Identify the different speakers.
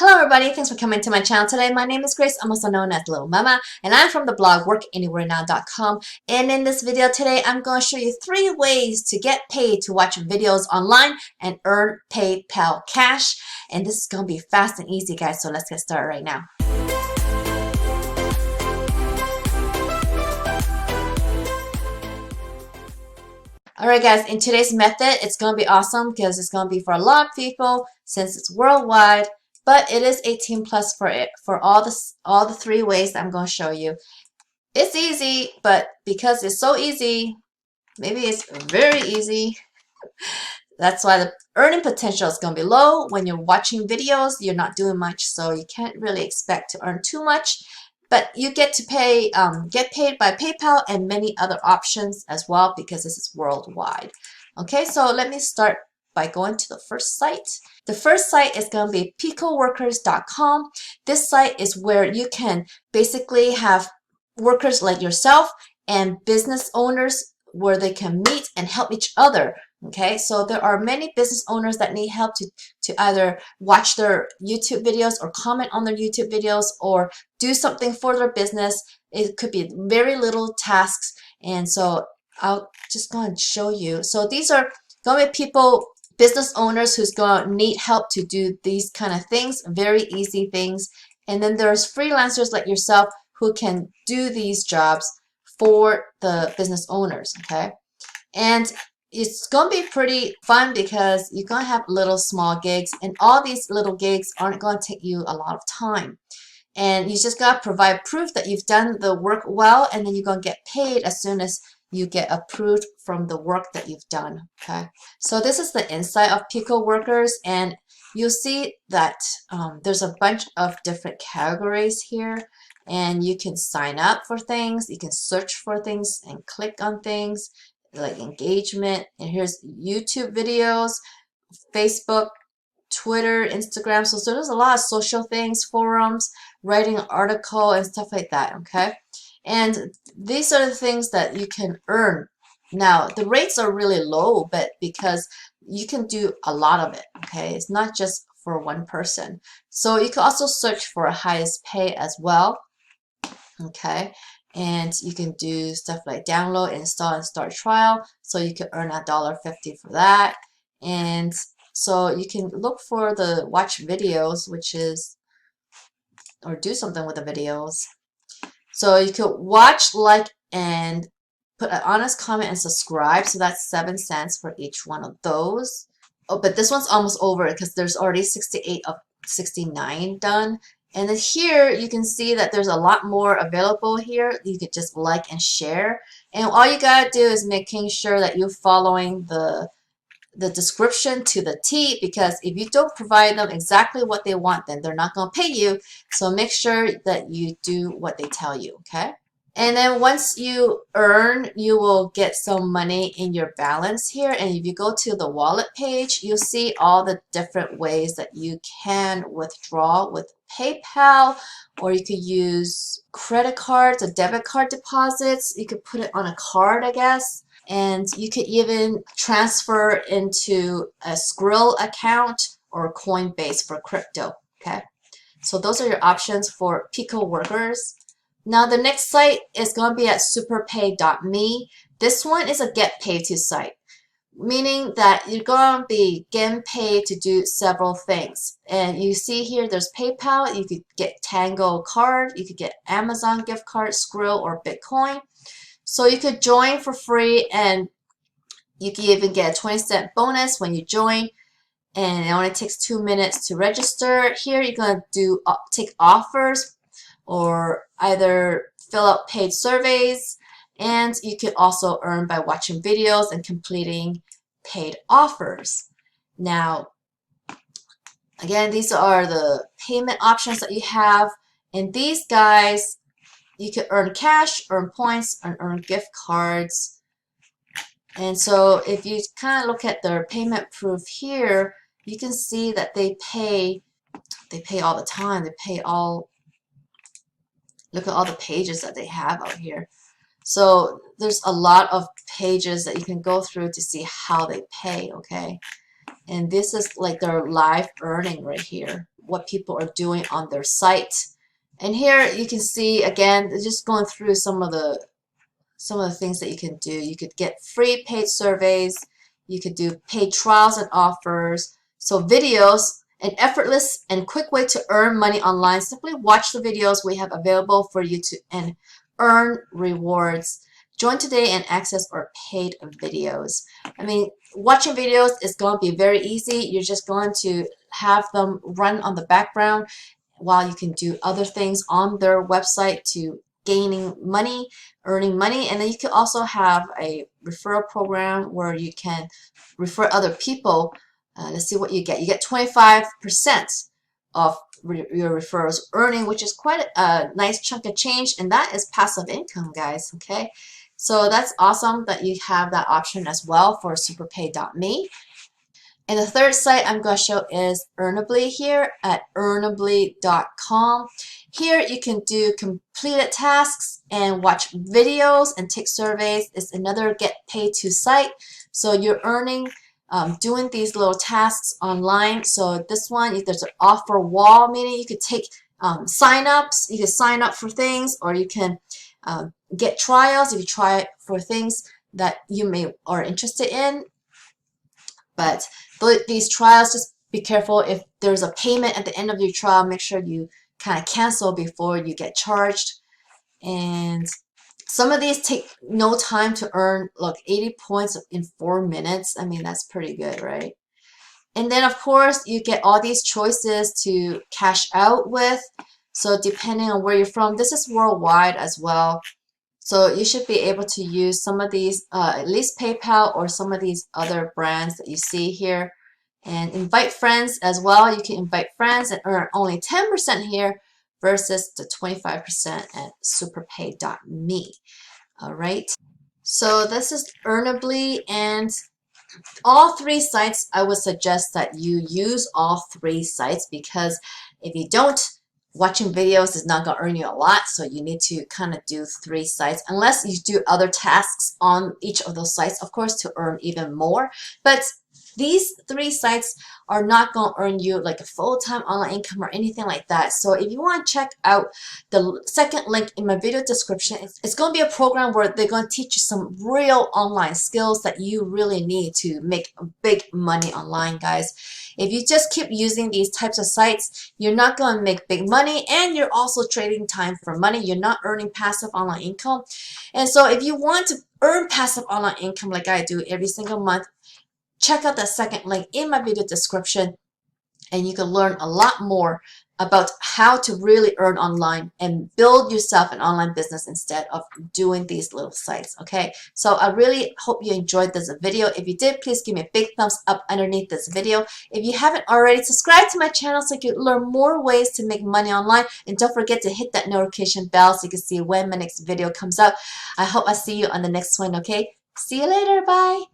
Speaker 1: Hello everybody, thanks for coming to my channel today. My name is Grace, I'm also known as Littlemama, and I'm from the blog workanywherenow.com. And in this video today, I'm going to show you 3 ways to get paid to watch videos online and earn PayPal cash. And this is going to be fast and easy, guys, so let's get started right now. Alright guys, in today's method, it's going to be awesome because it's going to be for a lot of people since it's worldwide. But it is 18 plus for all the 3 ways that I'm going to show you. It's easy, but because it's so easy, maybe it's very easy. That's why the earning potential is going to be low. When you're watching videos, you're not doing much, so you can't really expect to earn too much. But you get to get paid by PayPal and many other options as well because this is worldwide. Okay, so let me start by going to the first site. The first site is going to be picoworkers.com. This site is where you can basically have workers like yourself and business owners where they can meet and help each other. Okay, so there are many business owners that need help to either watch their YouTube videos or comment on their YouTube videos or do something for their business. It could be very little tasks, and so I'll just go and show you. So these are going to be people, business owners who's going to need help to do these kind of things, very easy things. And then there's freelancers like yourself who can do these jobs for the business owners, okay? And it's going to be pretty fun because you're going to have little small gigs, and all these little gigs aren't going to take you a lot of time. And you just got to provide proof that you've done the work well, and then you're going to get paid as soon as you get approved from the work that you've done, okay? So this is the inside of Pico Workers, and you'll see that there's a bunch of different categories here, and you can sign up for things, you can search for things and click on things like engagement, and here's YouTube videos, Facebook, Twitter, Instagram. So there's a lot of social things, forums, writing an article and stuff like that, okay? And these are the things that you can earn. Now, the rates are really low, but because you can do a lot of it, okay? It's not just for one person. So you can also search for highest pay as well, okay? And you can do stuff like download, install, and start trial. So you can earn $1.50 for that. And so you can look for the watch videos, which is, or do something with the videos. So you could watch, like, and put an honest comment and subscribe. So that's 7 cents for each one of those. Oh, but this one's almost over because there's already 68 of 69 done. And then here you can see that there's a lot more available here. You could just like and share. And all you gotta do is making sure that you're following the description to the T, because if you don't provide them exactly what they want, then they're not going to pay you. So make sure that you do what they tell you, okay? And then once you earn, you will get some money in your balance here. And if you go to the wallet page, you'll see all the different ways that you can withdraw with PayPal, or you could use credit cards or debit card deposits. You could put it on a card, I guess. And you could even transfer into a Skrill account or Coinbase for crypto, okay? So those are your options for Pico Workers. Now the next site is going to be at superpay.me. This one is a get paid to site, meaning that you're going to be getting paid to do several things. And you see here there's PayPal, you could get Tango card, you could get Amazon gift card, Skrill, or Bitcoin. So you could join for free, and you can even get a 20-cent bonus when you join, and it only takes 2 minutes to register. Here you're going to take offers or either fill out paid surveys, and you could also earn by watching videos and completing paid offers. Now, again, these are the payment options that you have, and these guys, you can earn cash, earn points, and earn gift cards. And so if you kind of look at their payment proof here, you can see that they pay all the time. They pay all, look at all the pages that they have out here. So there's a lot of pages that you can go through to see how they pay, okay? And this is like their live earning right here, what people are doing on their site. And here you can see again, just going through some of the things that you can do. You could get free paid surveys. You could do paid trials and offers. So videos, an effortless and quick way to earn money online. Simply watch the videos we have available for you to and earn rewards. Join today and access our paid videos. I mean, watching videos is going to be very easy. You're just going to have them run on the background while you can do other things on their website to gaining money, earning money. And then you can also have a referral program where you can refer other people. Let's see what you get. You get 25% of your referrals earning, which is quite a nice chunk of change, and that is passive income, guys. Okay, so that's awesome that you have that option as well for superpay.me. And the third site I'm going to show is Earnably here at earnably.com. Here you can do completed tasks and watch videos and take surveys. It's another get paid to site. So you're earning doing these little tasks online. So this one, there's an offer wall, meaning you could take sign-ups. You can sign up for things, or you can get trials if you try for things that you may are interested in. But these trials, just be careful if there's a payment at the end of your trial. Make sure you kind of cancel before you get charged. And some of these take no time to earn. Look, 80 points in 4 minutes. I mean, that's pretty good, right? And then, of course, you get all these choices to cash out with. So depending on where you're from, this is worldwide as well. So you should be able to use some of these, at least PayPal or some of these other brands that you see here. And invite friends as well. You can invite friends and earn only 10% here versus the 25% at superpay.me. All right. So this is Earnably, and all three sites, I would suggest that you use all three sites, because if you don't, watching videos is not going to earn you a lot. So you need to kind of do three sites, unless you do other tasks on each of those sites, of course, to earn even more. But these three sites are not going to earn you like a full-time online income or anything like that. So if you want to check out the second link in my video description, it's going to be a program where they're going to teach you some real online skills that you really need to make big money online, guys. If you just keep using these types of sites, you're not going to make big money, and you're also trading time for money. You're not earning passive online income. And so if you want to earn passive online income like I do every single month, check out the second link in my video description, and you can learn a lot more about how to really earn online and build yourself an online business instead of doing these little sites. Okay, so I really hope you enjoyed this video. If you did, please give me a big thumbs up underneath this video. If you haven't already, subscribe to my channel so you can learn more ways to make money online, and don't forget to hit that notification bell so you can see when my next video comes out. I hope I see you on the next one. Okay, see you later. Bye.